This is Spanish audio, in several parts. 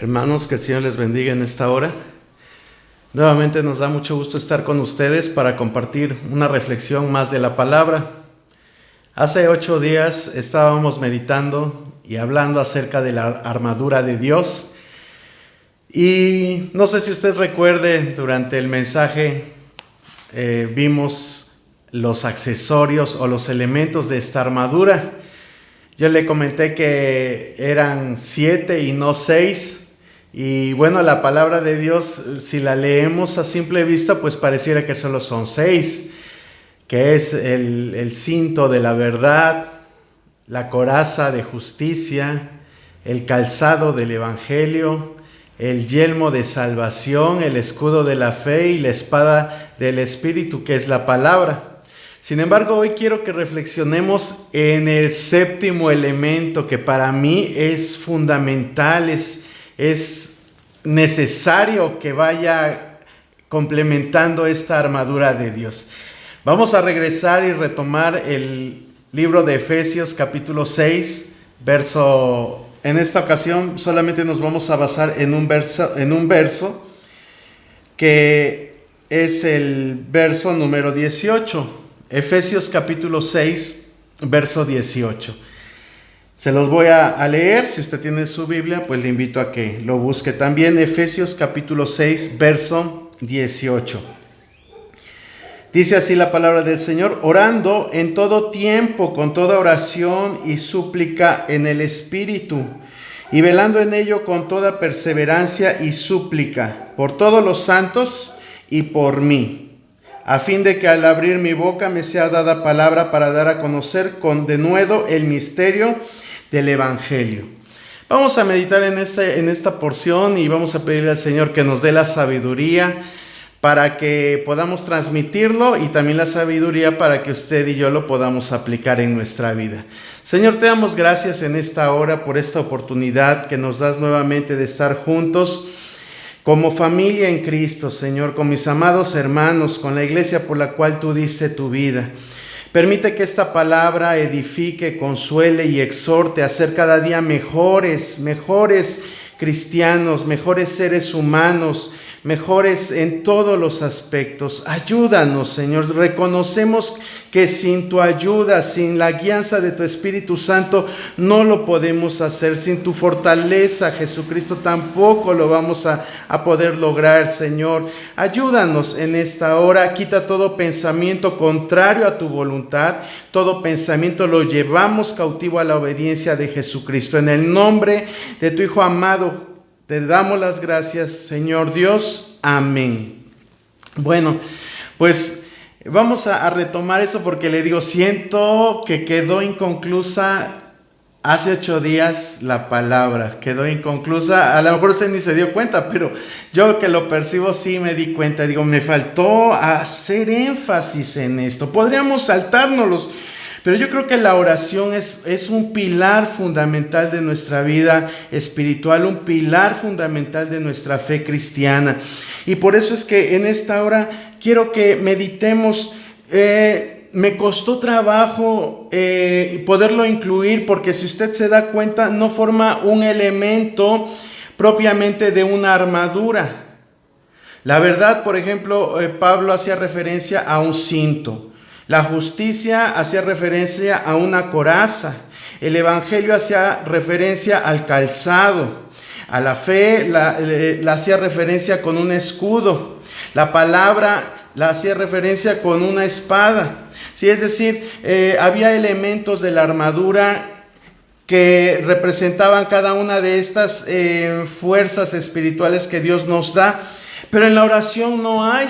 Hermanos, que el Señor les bendiga en esta hora. Nuevamente nos da mucho gusto estar con ustedes para compartir una reflexión más de la palabra. Hace 8 días estábamos meditando y hablando acerca de la armadura de Dios. Y no sé si usted recuerde, durante el mensaje vimos los accesorios o los elementos de esta armadura. Yo le comenté que eran 7 y no 6. Y bueno, la palabra de Dios, si la leemos a simple vista, pues pareciera que solo son 6, que es el cinto de la verdad, la coraza de justicia, el calzado del evangelio, el yelmo de salvación, el escudo de la fe y la espada del espíritu, que es la palabra. Sin embargo, hoy quiero que reflexionemos en el 7º elemento, que para mí es fundamental, es necesario que vaya complementando esta armadura de Dios. Vamos a regresar y retomar el libro de Efesios capítulo 6, verso. En esta ocasión solamente nos vamos a basar en un verso que es el verso número 18. Efesios capítulo 6, verso 18. Se los voy a leer. Si usted tiene su Biblia, pues le invito a que lo busque también. Efesios capítulo 6, verso 18. Dice así la palabra del Señor: orando en todo tiempo, con toda oración y súplica en el Espíritu, y velando en ello con toda perseverancia y súplica, por todos los santos y por mí, a fin de que al abrir mi boca me sea dada palabra para dar a conocer con denuedo el misterio del Evangelio. Vamos a meditar en esta porción y vamos a pedirle al Señor que nos dé la sabiduría para que podamos transmitirlo, y también la sabiduría para que usted y yo lo podamos aplicar en nuestra vida. Señor, te damos gracias en esta hora por esta oportunidad que nos das nuevamente de estar juntos como familia en Cristo, Señor, con mis amados hermanos, con la iglesia por la cual tú diste tu vida. Permite que esta palabra edifique, consuele y exhorte a ser cada día mejores cristianos, mejores seres humanos, mejores en todos los aspectos. Ayúdanos, Señor. Reconocemos que sin tu ayuda, sin la guianza de tu Espíritu Santo, no lo podemos hacer. Sin tu fortaleza, Jesucristo, tampoco lo vamos a poder lograr, Señor. Ayúdanos en esta hora. Quita todo pensamiento contrario a tu voluntad. Todo pensamiento lo llevamos cautivo a la obediencia de Jesucristo. En el nombre de tu Hijo amado, te damos las gracias, Señor Dios. Amén. Bueno, pues vamos a retomar eso, porque le digo, siento que quedó inconclusa hace 8 días la palabra. Quedó inconclusa. A lo mejor usted ni se dio cuenta, pero yo que lo percibo sí me di cuenta. Digo, me faltó hacer énfasis en esto. Podríamos saltárnoslos, pero yo creo que la oración es un pilar fundamental de nuestra vida espiritual, un pilar fundamental de nuestra fe cristiana. Y por eso es que en esta hora quiero que meditemos. Me costó trabajo poderlo incluir, porque si usted se da cuenta, no forma un elemento propiamente de una armadura. La verdad, por ejemplo, Pablo hacía referencia a un cinto. La justicia hacía referencia a una coraza. El evangelio hacía referencia al calzado. A la fe la hacía referencia con un escudo. La palabra la hacía referencia con una espada. Sí, es decir, había elementos de la armadura que representaban cada una de estas fuerzas espirituales que Dios nos da. Pero en la oración no hay.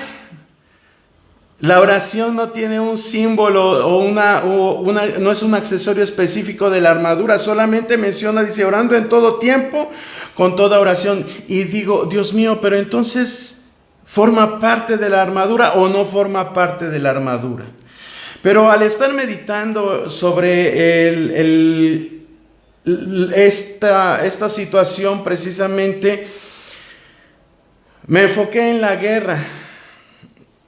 La oración no tiene un símbolo no es un accesorio específico de la armadura. Solamente menciona, dice, orando en todo tiempo, con toda oración. Y digo, Dios mío, pero entonces, ¿forma parte de la armadura o no forma parte de la armadura? Pero al estar meditando sobre esta situación precisamente, me enfoqué en la guerra.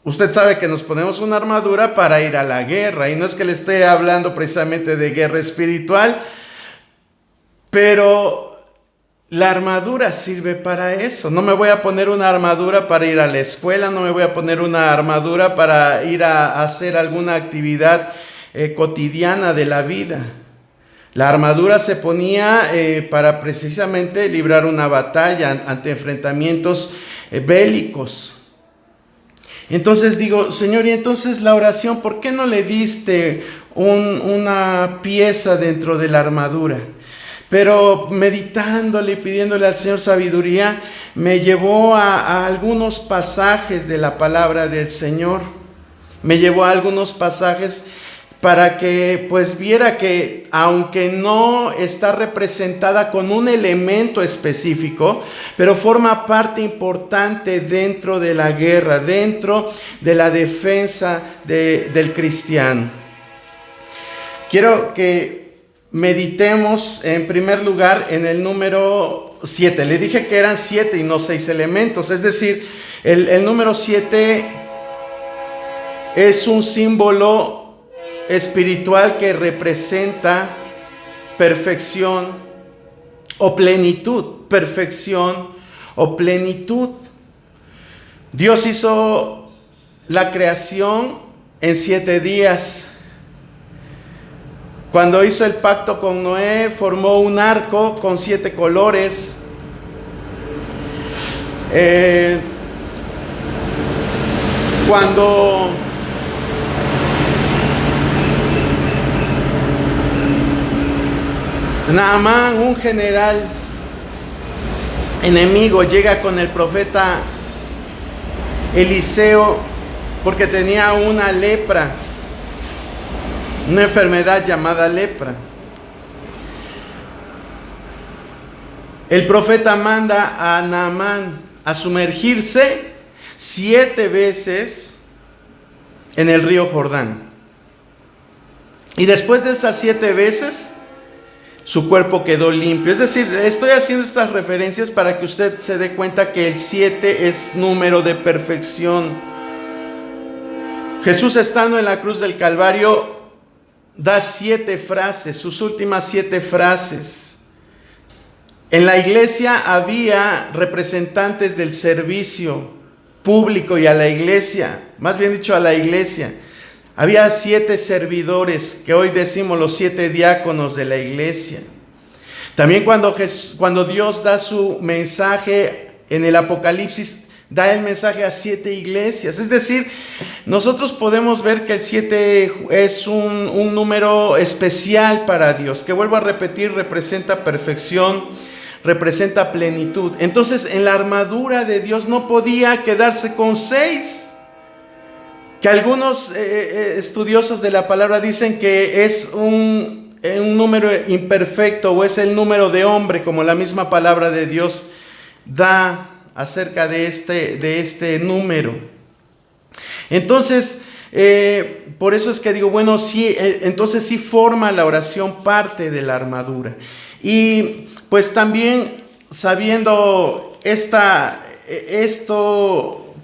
Usted sabe que nos ponemos una armadura para ir a la guerra, y no es que le esté hablando precisamente de guerra espiritual, pero la armadura sirve para eso. No me voy a poner una armadura para ir a la escuela, no me voy a poner una armadura para ir a hacer alguna actividad cotidiana de la vida. La armadura se ponía para precisamente librar una batalla ante enfrentamientos bélicos. Entonces digo, Señor, y entonces la oración, ¿por qué no le diste una pieza dentro de la armadura? Pero meditándole y pidiéndole al Señor sabiduría, me llevó a algunos pasajes de la palabra del Señor. Me llevó a algunos pasajes para que pues viera que aunque no está representada con un elemento específico, pero forma parte importante dentro de la guerra, dentro de la defensa del cristiano. Quiero que meditemos en primer lugar en el número 7. Le dije que eran 7 y no 6 elementos, es decir, el número 7 es un símbolo espiritual que representa perfección o plenitud, perfección o plenitud. Dios hizo la creación en 7 días. Cuando hizo el pacto con Noé, formó un arco con 7 colores. Cuando Naamán, un general enemigo, llega con el profeta Eliseo porque tenía una lepra, una enfermedad llamada lepra. El profeta manda a Naamán a sumergirse 7 veces en el río Jordán. Y después de esas 7 veces, su cuerpo quedó limpio. Es decir, estoy haciendo estas referencias para que usted se dé cuenta que el 7 es número de perfección. Jesús, estando en la cruz del Calvario, da 7 frases, sus últimas 7 frases. En la iglesia había representantes del servicio público y a la iglesia, más bien dicho a la iglesia. Había 7 servidores, que hoy decimos los 7 diáconos de la iglesia. También cuando Dios da su mensaje en el Apocalipsis, da el mensaje a 7 iglesias. Es decir, nosotros podemos ver que el 7 es un número especial para Dios, que vuelvo a repetir, representa perfección, representa plenitud. Entonces, en la armadura de Dios no podía quedarse con 6. Que algunos estudiosos de la palabra dicen que es un número imperfecto o es el número de hombre, como la misma palabra de Dios da acerca de este número. Entonces, por eso es que digo, bueno, sí, entonces sí forma la oración parte de la armadura. Y pues también sabiendo esto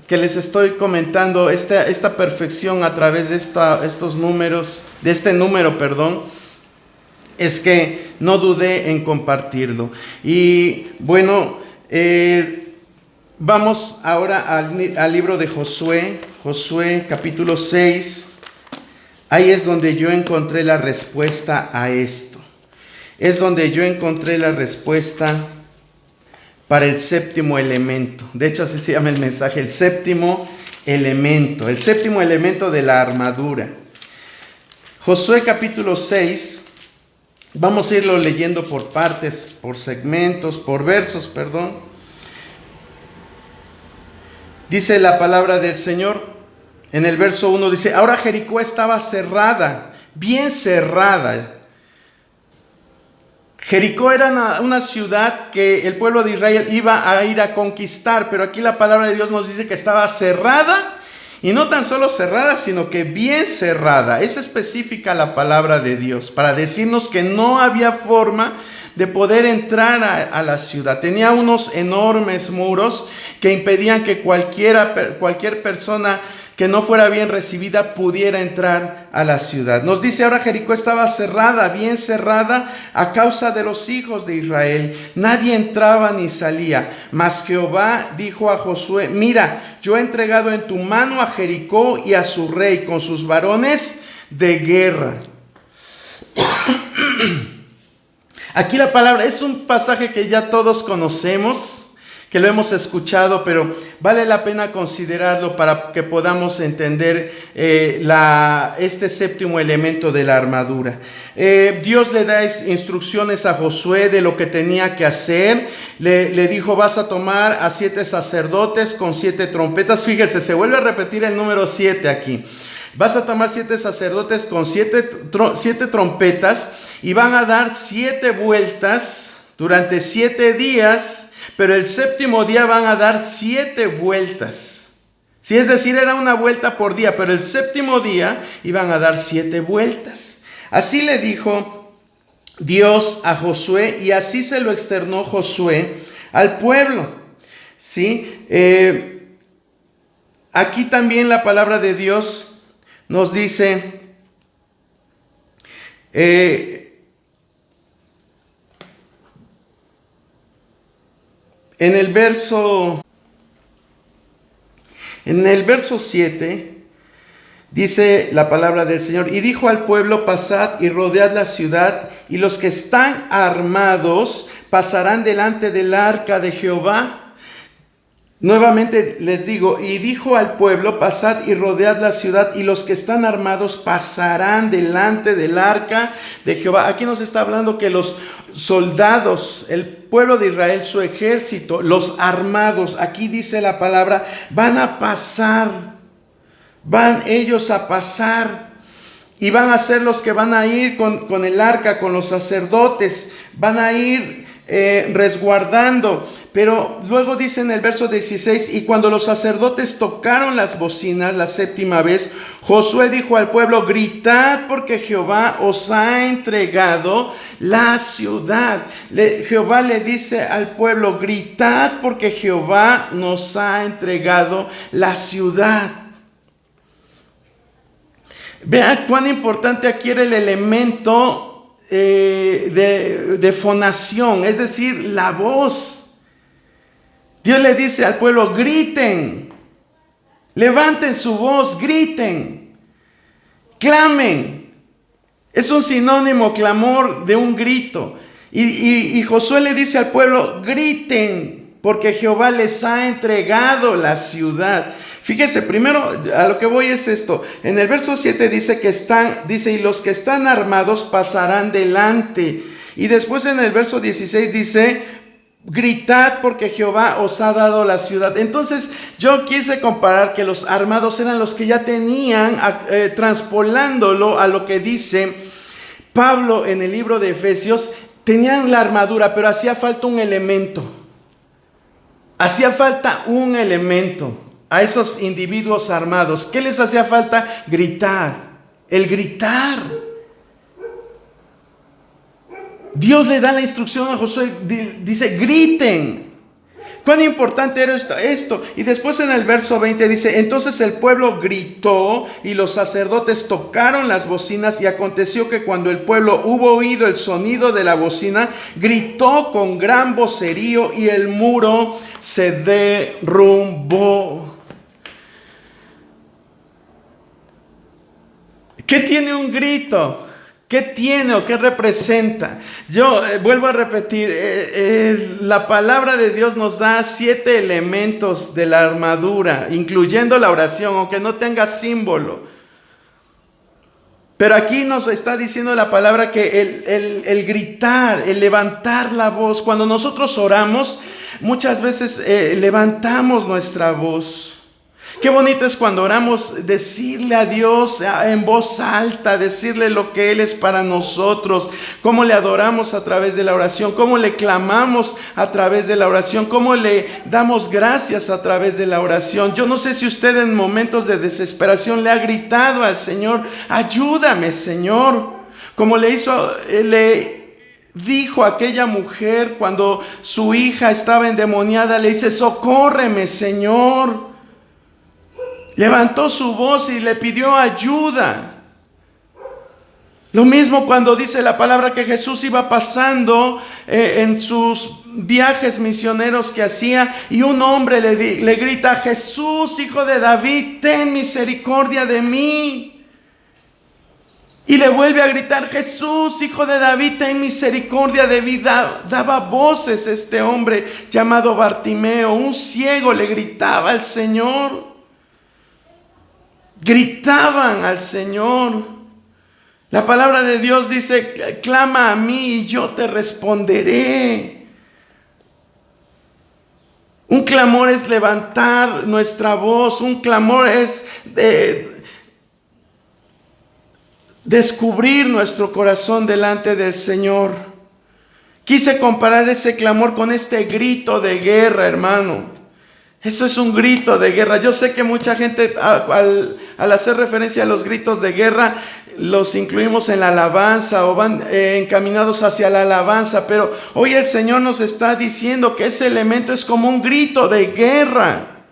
que les estoy comentando, esta perfección a través de estos números, de este número, es que no dudé en compartirlo. Y bueno, vamos ahora al libro de Josué capítulo 6. Ahí es donde yo encontré la respuesta a esto. Es donde yo encontré la respuesta para el 7º elemento. De hecho, así se llama el mensaje, el 7º elemento. El 7º elemento de la armadura. Josué capítulo 6. Vamos a irlo leyendo por partes, por segmentos, por versos, Dice la palabra del Señor. En el verso 1 dice: ahora Jericó estaba cerrada, bien cerrada. Jericó era una ciudad que el pueblo de Israel iba a ir a conquistar, pero aquí la palabra de Dios nos dice que estaba cerrada, y no tan solo cerrada, sino que bien cerrada. Es específica la palabra de Dios para decirnos que no había forma de poder entrar a la ciudad. Tenía unos enormes muros que impedían que cualquier persona que no fuera bien recibida pudiera entrar a la ciudad. Nos dice ahora Jericó estaba cerrada, bien cerrada a causa de los hijos de Israel. Nadie entraba ni salía. Mas Jehová dijo a Josué: mira, yo he entregado en tu mano a Jericó y a su rey con sus varones de guerra. Aquí la palabra es un pasaje que ya todos conocemos, que lo hemos escuchado, pero vale la pena considerarlo para que podamos entender este séptimo elemento de la armadura. Dios le da instrucciones a Josué de lo que tenía que hacer. Le dijo: vas a tomar a 7 sacerdotes con 7 trompetas. Fíjese, se vuelve a repetir el número 7 aquí. Vas a tomar 7 sacerdotes con 7 trompetas y van a dar 7 vueltas durante 7 días, pero el séptimo día van a dar 7 vueltas. Sí, es decir, era una vuelta por día, pero el séptimo día iban a dar 7 vueltas. Así le dijo Dios a Josué y así se lo externó Josué al pueblo. ¿Sí? Aquí también la palabra de Dios nos dice, en el verso 7, dice la palabra del Señor: y dijo al pueblo: pasad y rodead la ciudad, y los que están armados pasarán delante del arca de Jehová. Nuevamente les digo: y dijo al pueblo: pasad y rodead la ciudad, y los que están armados pasarán delante del arca de Jehová. Aquí nos está hablando que los soldados, el pueblo de Israel, su ejército, los armados, aquí dice la palabra, van a pasar, van ellos a pasar, y van a ser los que van a ir con el arca, con los sacerdotes, van a ir resguardando. Pero luego dice en el verso 16: y cuando los sacerdotes tocaron las bocinas la séptima vez, Josué dijo al pueblo: gritad, porque Jehová os ha entregado la ciudad. Jehová le dice al pueblo: gritad, porque Jehová nos ha entregado la ciudad. Vean cuán importante aquí era el elemento de fonación, es decir, la voz. Dios le dice al pueblo: griten, levanten su voz, griten, clamen. Es un sinónimo, clamor, de un grito. Y Josué le dice al pueblo: griten, porque Jehová les ha entregado la ciudad. Fíjese, primero a lo que voy es esto. En el verso 7 dice y los que están armados pasarán delante. Y después en el verso 16 dice: gritad, porque Jehová os ha dado la ciudad. Entonces yo quise comparar que los armados eran los que ya tenían, transpolándolo a lo que dice Pablo en el libro de Efesios, tenían la armadura, pero hacía falta un elemento. Hacía falta un elemento a esos individuos armados. ¿Qué les hacía falta? Gritar. El gritar. Dios le da la instrucción a Josué, dice: griten. ¿Cuán importante era esto? Y después en el verso 20 dice: entonces el pueblo gritó y los sacerdotes tocaron las bocinas, y aconteció que cuando el pueblo hubo oído el sonido de la bocina, gritó con gran vocerío y el muro se derrumbó. ¿Qué tiene un grito? ¿Qué tiene o qué representa? Yo vuelvo a repetir, la palabra de Dios nos da 7 elementos de la armadura, incluyendo la oración, aunque no tenga símbolo. Pero aquí nos está diciendo la palabra que el gritar, el levantar la voz, cuando nosotros oramos, muchas veces levantamos nuestra voz. Qué bonito es cuando oramos, decirle a Dios en voz alta, decirle lo que Él es para nosotros, cómo le adoramos a través de la oración, cómo le clamamos a través de la oración, cómo le damos gracias a través de la oración. Yo no sé si usted en momentos de desesperación le ha gritado al Señor: ayúdame, Señor, como le dijo aquella mujer cuando su hija estaba endemoniada, le dice: socórreme, Señor. Levantó su voz y le pidió ayuda. Lo mismo cuando dice la palabra que Jesús iba pasando en sus viajes misioneros que hacía, y un hombre le grita: Jesús, hijo de David, ten misericordia de mí. Y le vuelve a gritar: Jesús, hijo de David, ten misericordia de mí. Daba voces este hombre llamado Bartimeo, un ciego, le gritaba al Señor. Gritaban al Señor. La palabra de Dios dice: clama a mí y yo te responderé. Un clamor es levantar nuestra voz. Un clamor es descubrir nuestro corazón delante del Señor. Quise comparar ese clamor con este grito de guerra, hermano. Eso es un grito de guerra. Yo sé que mucha gente al hacer referencia a los gritos de guerra los incluimos en la alabanza o van encaminados hacia la alabanza, pero hoy el Señor nos está diciendo que ese elemento es como un grito de guerra.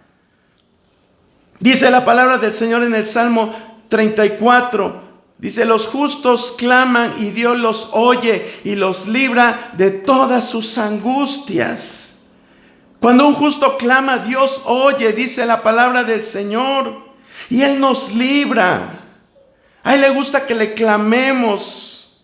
Dice la palabra del Señor en el Salmo 34, dice: los justos claman y Dios los oye y los libra de todas sus angustias. Cuando un justo clama, Dios oye, dice la palabra del Señor, y Él nos libra. A Él le gusta que le clamemos.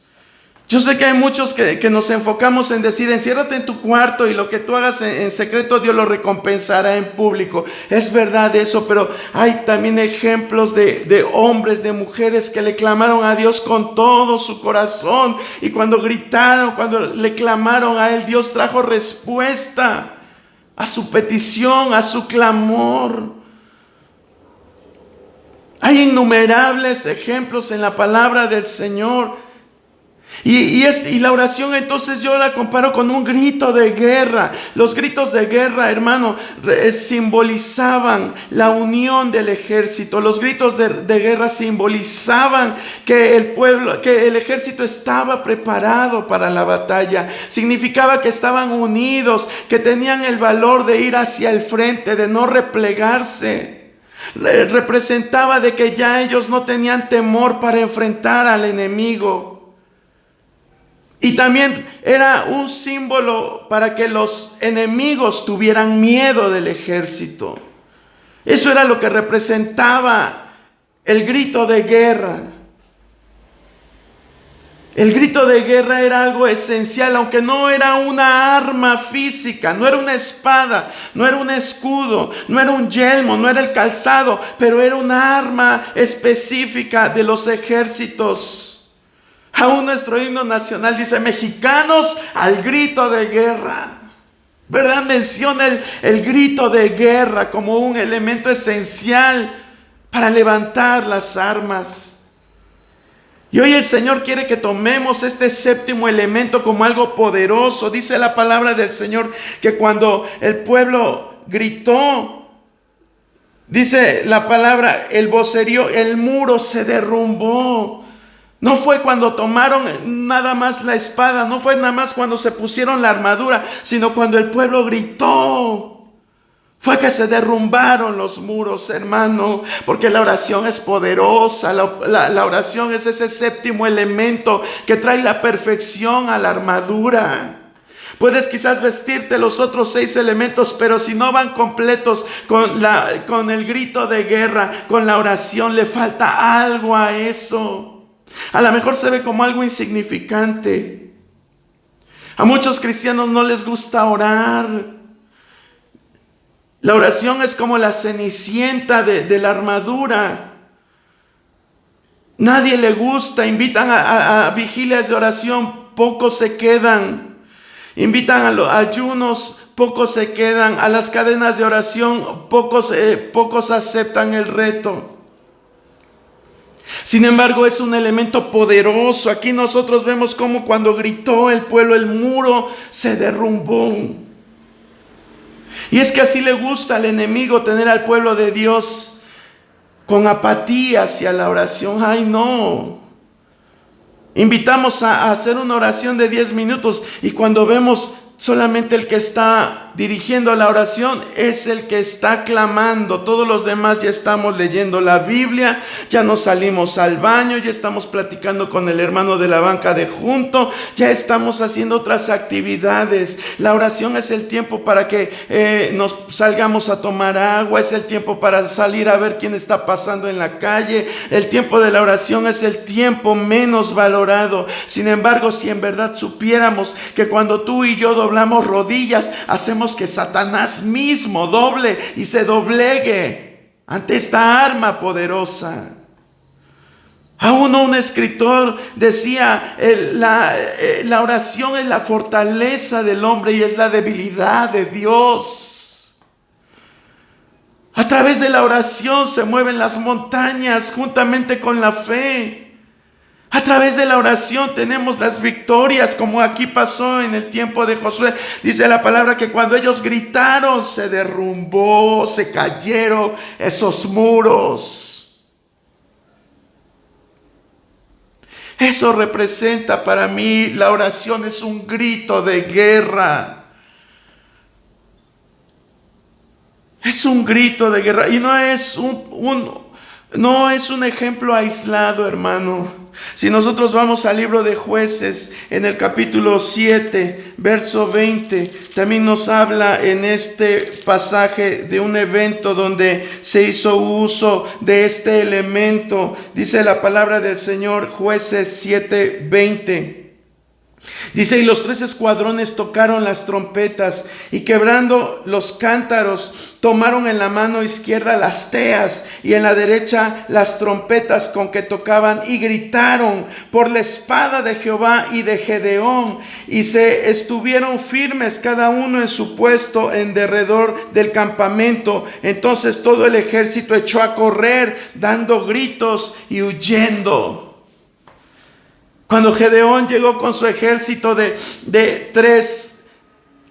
Yo sé que hay muchos que nos enfocamos en decir: enciérrate en tu cuarto y lo que tú hagas en secreto Dios lo recompensará en público. Es verdad eso, pero hay también ejemplos de hombres, de mujeres que le clamaron a Dios con todo su corazón, y cuando gritaron, cuando le clamaron a Él, Dios trajo respuesta a su petición, a su clamor. Hay innumerables ejemplos en la palabra del Señor. Y la oración, entonces, yo la comparo con un grito de guerra. Los gritos de guerra, hermano, simbolizaban la unión del ejército. Los gritos de guerra simbolizaban que el ejército estaba preparado para la batalla. Significaba que estaban unidos, que tenían el valor de ir hacia el frente, de no replegarse. Representaba de que ya ellos no tenían temor para enfrentar al enemigo. Y también era un símbolo para que los enemigos tuvieran miedo del ejército. Eso era lo que representaba el grito de guerra. El grito de guerra era algo esencial, aunque no era una arma física, no era una espada, no era un escudo, no era un yelmo, no era el calzado, pero era una arma específica de los ejércitos. Aún nuestro himno nacional dice: mexicanos al grito de guerra. ¿Verdad? Menciona el grito de guerra como un elemento esencial para levantar las armas. Y hoy el Señor quiere que tomemos este séptimo elemento como algo poderoso. Dice la palabra del Señor que cuando el pueblo gritó, dice la palabra, el vocerío, el muro se derrumbó. No fue cuando tomaron nada más la espada, no fue nada más cuando se pusieron la armadura, sino cuando el pueblo gritó. Fue que se derrumbaron los muros, hermano, porque la oración es poderosa. La oración es ese séptimo elemento que trae la perfección a la armadura. Puedes quizás vestirte los otros 6 elementos, pero si no van completos con el grito de guerra, con la oración, le falta algo a eso. A lo mejor se ve como algo insignificante. A muchos cristianos no les gusta orar. La oración es como la cenicienta de la armadura. Nadie le gusta. Invitan a vigilias de oración, pocos se quedan. Invitan a los ayunos, pocos se quedan. A las cadenas de oración, pocos aceptan el reto. Sin embargo, es un elemento poderoso. Aquí nosotros vemos cómo cuando gritó el pueblo, el muro se derrumbó. Y es que así le gusta al enemigo, tener al pueblo de Dios con apatía hacia la oración. Ay, no. Invitamos a hacer una oración de 10 minutos y cuando vemos solamente el que está dirigiendo la oración es el que está clamando. Todos los demás ya estamos leyendo la Biblia, ya nos salimos al baño, ya estamos platicando con el hermano de la banca de junto, ya estamos haciendo otras actividades. La oración es el tiempo para que nos salgamos a tomar agua, es el tiempo para salir a ver quién está pasando en la calle. El tiempo de la oración es el tiempo menos valorado. Sin embargo, si en verdad supiéramos que cuando tú y yo doblamos rodillas, hacemos que Satanás mismo doble y se doblegue ante esta arma poderosa. Aún un escritor decía, la oración es la fortaleza del hombre y es la debilidad de Dios. A través de la oración se mueven las montañas juntamente con la fe. A través de la oración tenemos las victorias, como aquí pasó en el tiempo de Josué. Dice la palabra que cuando ellos gritaron, se derrumbó, se cayeron esos muros. Eso representa para mí, la oración es un grito de guerra. Es un grito de guerra y no es un ejemplo aislado, hermano. Si nosotros vamos al libro de Jueces, en el capítulo 7, verso 20, también nos habla en este pasaje de un evento donde se hizo uso de este elemento. Dice la palabra del Señor, Jueces 7, 20. Dice, y los 3 escuadrones tocaron las trompetas y quebrando los cántaros, tomaron en la mano izquierda las teas y en la derecha las trompetas con que tocaban y gritaron por la espada de Jehová y de Gedeón, y se estuvieron firmes cada uno en su puesto en derredor del campamento. Entonces todo el ejército echó a correr dando gritos y huyendo. Cuando Gedeón llegó con su ejército de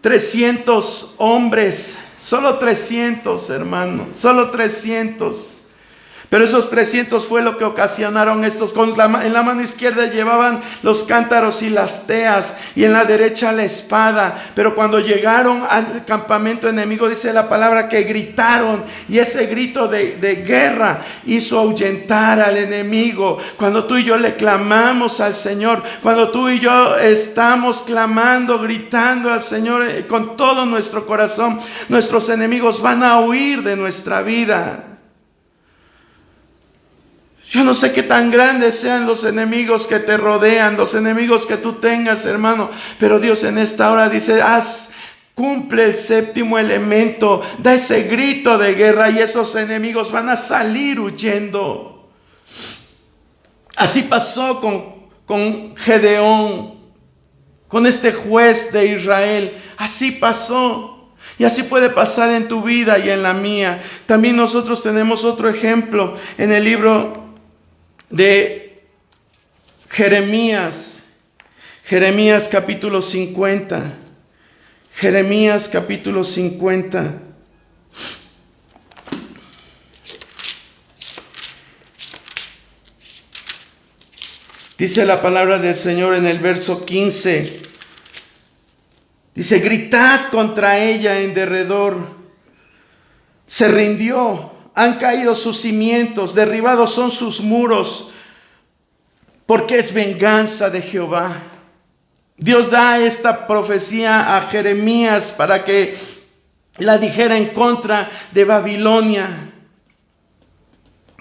300 hombres, solo 300, hermano, solo 300. Pero esos 300 fue lo que ocasionaron estos. En la mano izquierda llevaban los cántaros y las teas, y en la derecha la espada. Pero cuando llegaron al campamento enemigo, dice la palabra que gritaron, y ese grito de guerra hizo ahuyentar al enemigo. Cuando tú y yo le clamamos al Señor, cuando tú y yo estamos clamando, gritando al Señor con todo nuestro corazón, nuestros enemigos van a huir de nuestra vida. Yo no sé qué tan grandes sean los enemigos que te rodean, los enemigos que tú tengas, hermano, pero Dios en esta hora dice, cumple el séptimo elemento, da ese grito de guerra y esos enemigos van a salir huyendo. Así pasó con Gedeón, con este juez de Israel, así pasó. Y así puede pasar en tu vida y en la mía. También nosotros tenemos otro ejemplo en el libro de Jeremías capítulo 50. Jeremías capítulo 50. Dice la palabra del Señor en el verso 15. Dice, gritad contra ella en derredor. Se rindió. Han caído sus cimientos, derribados son sus muros, porque es venganza de Jehová. Dios da esta profecía a Jeremías para que la dijera en contra de Babilonia.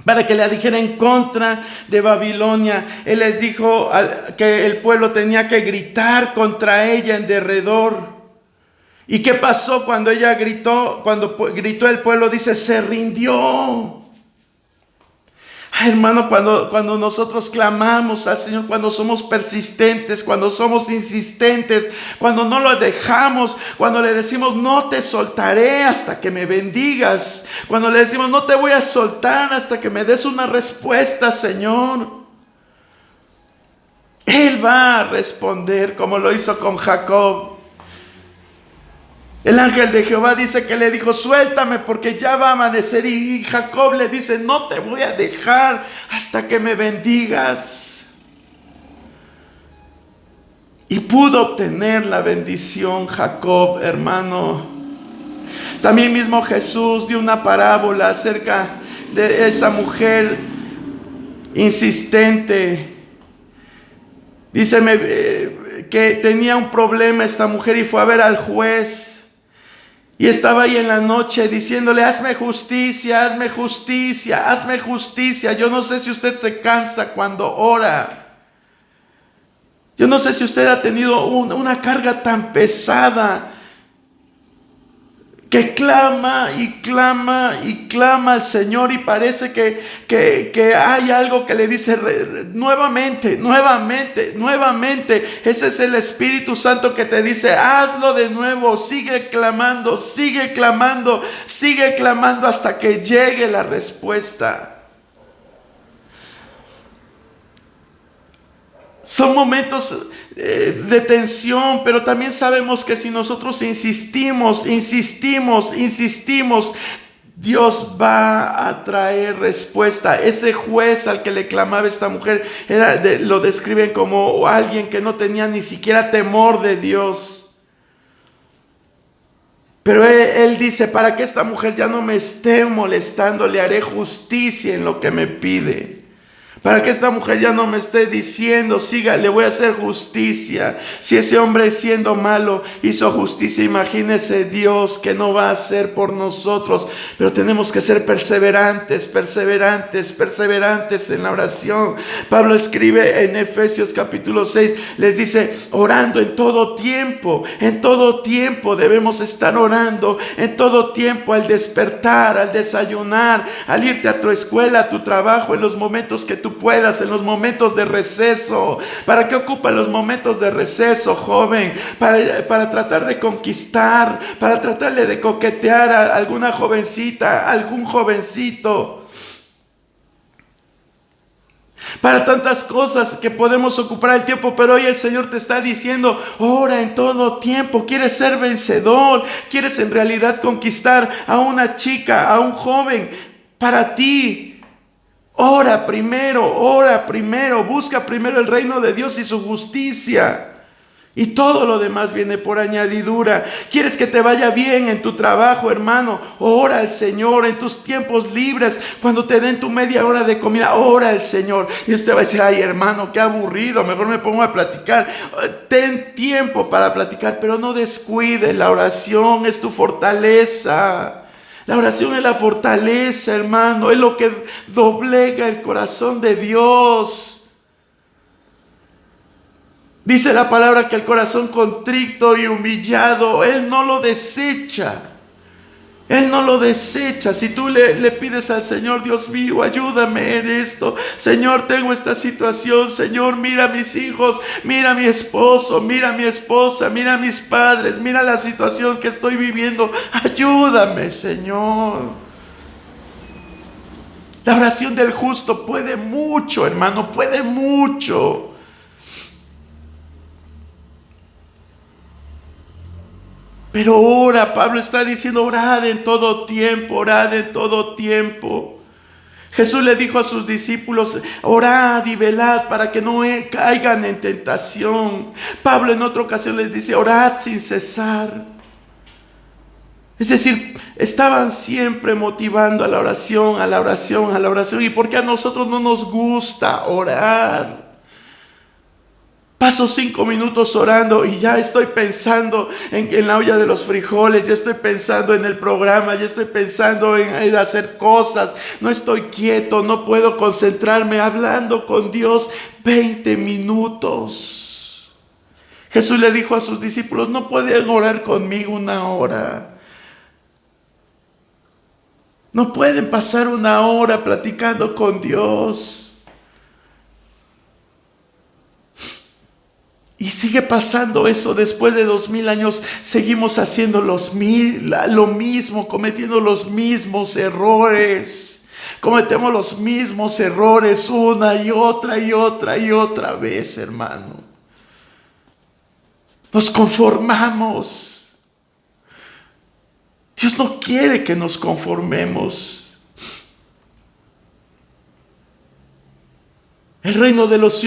Para que la dijera en contra de Babilonia. Él les dijo que el pueblo tenía que gritar contra ella en derredor. ¿Y qué pasó cuando ella gritó? Cuando gritó el pueblo, dice, se rindió. Ay, hermano, cuando nosotros clamamos al Señor, cuando somos persistentes, cuando somos insistentes, cuando no lo dejamos, cuando le decimos, no te soltaré hasta que me bendigas, cuando le decimos, no te voy a soltar hasta que me des una respuesta, Señor, Él va a responder como lo hizo con Jacob. El ángel de Jehová dice que le dijo, suéltame porque ya va a amanecer. Y Jacob le dice, no te voy a dejar hasta que me bendigas. Y pudo obtener la bendición Jacob, hermano. También mismo Jesús dio una parábola acerca de esa mujer insistente. Dice que tenía un problema esta mujer y fue a ver al juez. Y estaba ahí en la noche diciéndole: hazme justicia, hazme justicia, hazme justicia. Yo no sé si usted se cansa cuando ora. Yo no sé si usted ha tenido una carga tan pesada que clama y clama y clama al Señor, y parece que hay algo que le dice nuevamente, nuevamente, nuevamente. Ese es el Espíritu Santo que te dice: hazlo de nuevo, sigue clamando, sigue clamando, sigue clamando hasta que llegue la respuesta. Son momentos de tensión, pero también sabemos que si nosotros insistimos, Dios va a traer respuesta. Ese juez al que le clamaba esta mujer lo describen como alguien que no tenía ni siquiera temor de Dios. Pero él dice: para que esta mujer ya no me esté molestando, le haré justicia en lo que me pide. Para que esta mujer ya no me esté diciendo: siga, le voy a hacer justicia. Si ese hombre, siendo malo, hizo justicia, imagínese Dios que no va a hacer por nosotros. Pero tenemos que ser perseverantes, perseverantes, perseverantes en la oración. Pablo escribe en Efesios capítulo 6, les dice: orando en todo tiempo. En todo tiempo debemos estar orando. En todo tiempo, al despertar, al desayunar, al irte a tu escuela, a tu trabajo, en los momentos que tú puedas, en los momentos de receso. ¿Para qué ocupa los momentos de receso, joven? Para tratar de conquistar, para tratarle de coquetear a alguna jovencita, a algún jovencito. Para tantas cosas que podemos ocupar el tiempo, pero hoy el Señor te está diciendo: ora en todo tiempo. ¿Quieres ser vencedor? ¿Quieres en realidad conquistar a una chica, a un joven para ti? Ora primero, busca primero el reino de Dios y su justicia. Y todo lo demás viene por añadidura. ¿Quieres que te vaya bien en tu trabajo, hermano? Ora al Señor en tus tiempos libres. Cuando te den tu media hora de comida, ora al Señor. Y usted va a decir: ay, hermano, qué aburrido, mejor me pongo a platicar. Ten tiempo para platicar, pero no descuides. La oración es tu fortaleza. La oración es la fortaleza, hermano. Es lo que doblega el corazón de Dios. Dice la palabra que el corazón contrito y humillado, Él no lo desecha. Él no lo desecha. Si tú le pides al Señor: Dios mío, ayúdame en esto. Señor, tengo esta situación. Señor, mira a mis hijos, mira a mi esposo, mira a mi esposa, mira a mis padres, mira la situación que estoy viviendo. Ayúdame, Señor. La oración del justo puede mucho, hermano, puede mucho. Pero ora, Pablo está diciendo: orad en todo tiempo, orad en todo tiempo. Jesús le dijo a sus discípulos: orad y velad para que no caigan en tentación. Pablo en otra ocasión les dice: orad sin cesar. Es decir, estaban siempre motivando a la oración, a la oración, a la oración. ¿Y por qué a nosotros no nos gusta orar? Paso 5 minutos orando y ya estoy pensando en la olla de los frijoles, ya estoy pensando en el programa, ya estoy pensando en hacer cosas. No estoy quieto, no puedo concentrarme hablando con Dios 20 minutos. Jesús le dijo a sus discípulos: no pueden orar conmigo 1 hora. No pueden pasar 1 hora platicando con Dios. Y sigue pasando eso. Después de 2000 años seguimos haciendo lo mismo, cometiendo los mismos errores. Cometemos los mismos errores una y otra y otra y otra vez, hermano. Nos conformamos. Dios no quiere que nos conformemos. El reino de los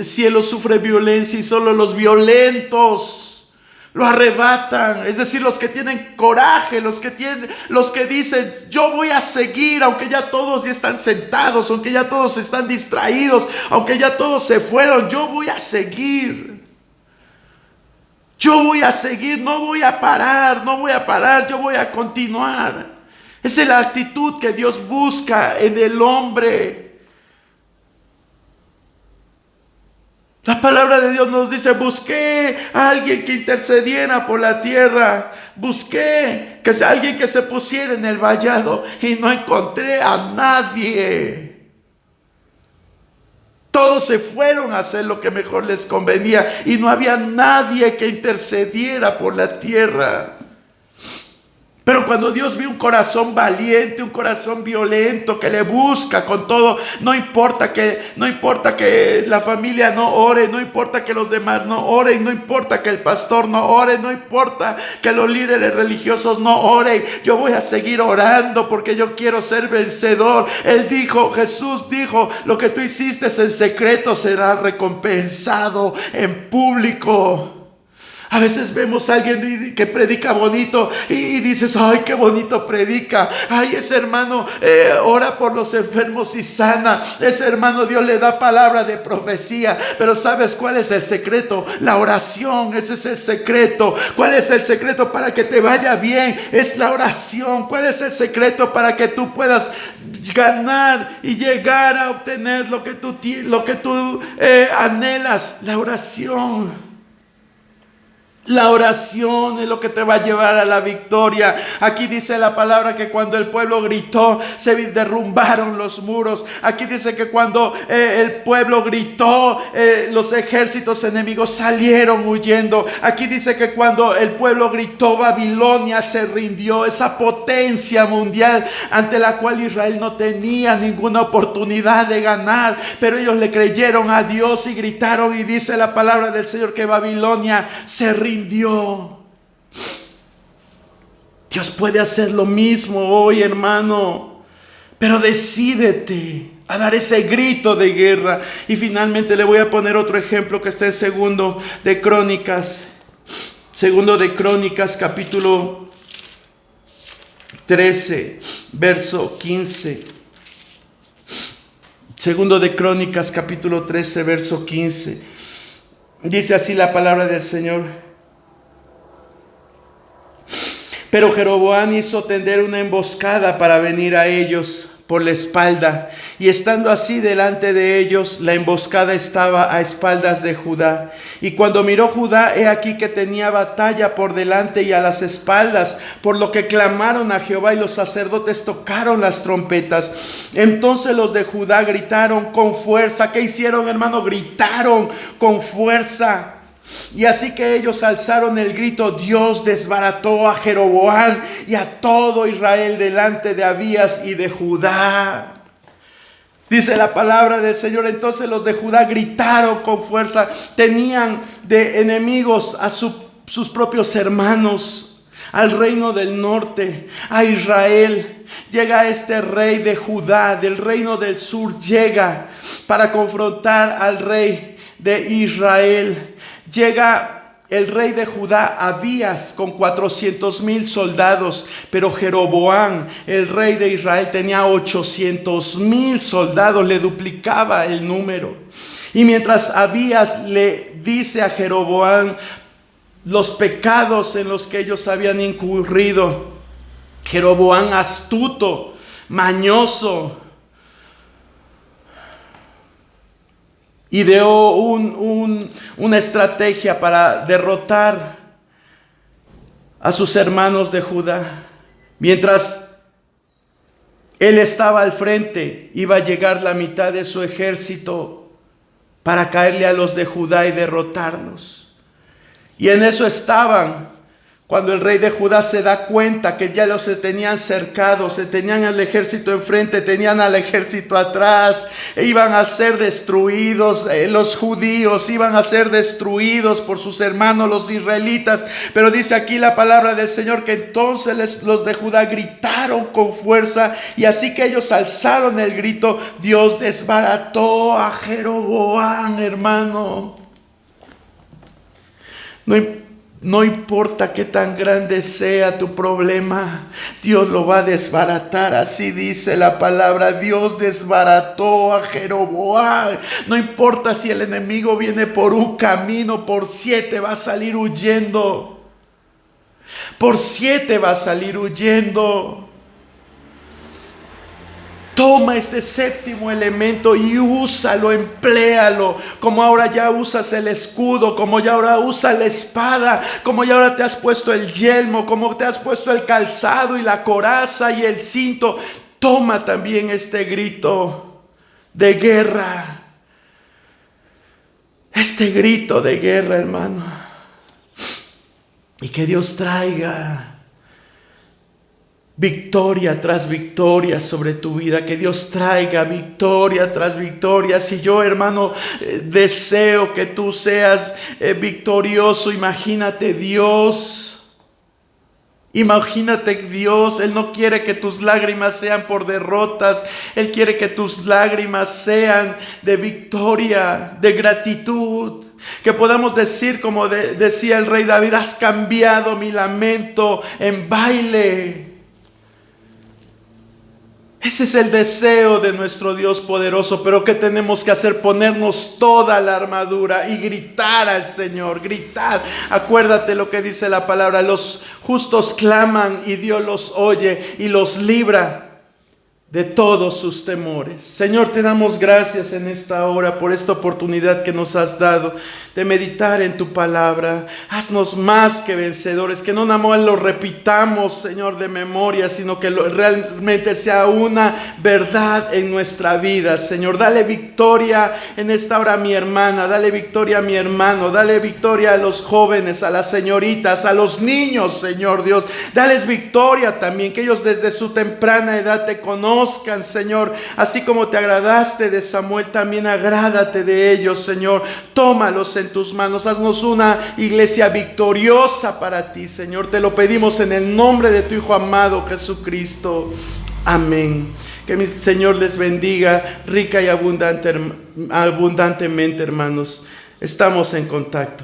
cielos sufre violencia y solo los violentos lo arrebatan. Es decir, los que tienen coraje, los que dicen, yo voy a seguir, aunque ya todos ya están sentados, aunque ya todos están distraídos, aunque ya todos se fueron, yo voy a seguir. Yo voy a seguir, no voy a parar, yo voy a continuar. Esa es la actitud que Dios busca en el hombre. La palabra de Dios nos dice, busqué a alguien que intercediera por la tierra. Busqué que sea alguien que se pusiera en el vallado y no encontré a nadie. Todos se fueron a hacer lo que mejor les convenía y no había nadie que intercediera por la tierra. Pero cuando Dios ve un corazón valiente, un corazón violento que le busca con todo, no importa que la familia no ore, no importa que los demás no oren, no importa que el pastor no ore, no importa que los líderes religiosos no oren, yo voy a seguir orando porque yo quiero ser vencedor. Jesús dijo, lo que tú hiciste en secreto será recompensado en público. A veces vemos a alguien que predica bonito y dices, ay, qué bonito predica. Ay, ese hermano ora por los enfermos y sana. Ese hermano Dios le da palabra de profecía. Pero ¿sabes cuál es el secreto? La oración, ese es el secreto. ¿Cuál es el secreto para que te vaya bien? Es la oración. ¿Cuál es el secreto para que tú puedas ganar y llegar a obtener lo que tú anhelas? La oración. La oración es lo que te va a llevar a la victoria. Aquí dice la palabra que cuando el pueblo gritó, se derrumbaron los muros. Aquí dice que cuando el pueblo gritó, los ejércitos enemigos salieron huyendo. Aquí dice que cuando el pueblo gritó, Babilonia se rindió. Esa potencia mundial ante la cual Israel no tenía ninguna oportunidad de ganar. Pero ellos le creyeron a Dios y gritaron, y dice la palabra del Señor que Babilonia se rindió. Dios puede hacer lo mismo hoy, hermano, pero decídete a dar ese grito de guerra. Y finalmente le voy a poner otro ejemplo que está en Segundo de Crónicas capítulo 13 verso 15. Segundo de Crónicas capítulo 13 verso 15. Dice así la palabra del Señor: pero Jeroboam hizo tender una emboscada para venir a ellos por la espalda, y estando así delante de ellos, la emboscada estaba a espaldas de Judá. Y cuando miró Judá, he aquí que tenía batalla por delante y a las espaldas, por lo que clamaron a Jehová, y los sacerdotes tocaron las trompetas. Entonces los de Judá gritaron con fuerza. ¿Qué hicieron, hermano? Gritaron con fuerza. Y así que ellos alzaron el grito, Dios desbarató a Jeroboam y a todo Israel delante de Abías y de Judá. Dice la palabra del Señor, entonces los de Judá gritaron con fuerza. Tenían de enemigos a sus propios hermanos, al reino del norte, a Israel. Llega este rey de Judá, del reino del sur, llega para confrontar al rey de Israel. Llega el rey de Judá, Abías, con 400,000 soldados, pero Jeroboam, el rey de Israel, tenía 800,000 soldados, le duplicaba el número. Y mientras Abías le dice a Jeroboam los pecados en los que ellos habían incurrido, Jeroboam, astuto, mañoso, ideó una estrategia para derrotar a sus hermanos de Judá. Mientras él estaba al frente, iba a llegar la mitad de su ejército para caerle a los de Judá y derrotarlos. Y en eso estaban, cuando el rey de Judá se da cuenta que ya los tenían cercados, se tenían al ejército enfrente, tenían al ejército atrás, e iban a ser destruidos, los judíos iban a ser destruidos por sus hermanos los israelitas. Pero dice aquí la palabra del Señor que entonces los de Judá gritaron con fuerza, y así que ellos alzaron el grito, Dios desbarató a Jeroboam, hermano. No importa qué tan grande sea tu problema, Dios lo va a desbaratar. Así dice la palabra. Dios desbarató a Jeroboam. No importa si el enemigo viene por un camino, por 7 va a salir huyendo. Por 7 va a salir huyendo. Toma este séptimo elemento y úsalo, empléalo, como ahora ya usas el escudo, como ya ahora usas la espada, como ya ahora te has puesto el yelmo, como te has puesto el calzado y la coraza y el cinto. Toma también este grito de guerra, este grito de guerra, hermano, y que Dios traiga victoria tras victoria sobre tu vida, que Dios traiga victoria tras victoria. Si yo, hermano, deseo que tú seas victorioso, imagínate Dios. Imagínate Dios, Él no quiere que tus lágrimas sean por derrotas, Él quiere que tus lágrimas sean de victoria, de gratitud. Que podamos decir como decía el rey David: has cambiado mi lamento en baile. Ese es el deseo de nuestro Dios poderoso. Pero ¿qué tenemos que hacer? Ponernos toda la armadura y gritar al Señor, gritar. Acuérdate lo que dice la palabra: los justos claman y Dios los oye y los libra de todos sus temores. Señor, te damos gracias en esta hora por esta oportunidad que nos has dado de meditar en tu palabra. Haznos más que vencedores, que no nada más lo repitamos, Señor, de memoria, sino que realmente sea una verdad en nuestra vida. Señor, dale victoria en esta hora a mi hermana, dale victoria a mi hermano, dale victoria a los jóvenes, a las señoritas, a los niños, Señor Dios. Dales victoria también, que ellos desde su temprana edad te conozcan, Señor. Así como te agradaste de Samuel, también agrádate de ellos, Señor. Tómalos en tus manos. Haznos una iglesia victoriosa para ti, Señor. Te lo pedimos en el nombre de tu Hijo amado Jesucristo. Amén. Que mi Señor les bendiga rica y abundantemente, hermanos. Estamos en contacto.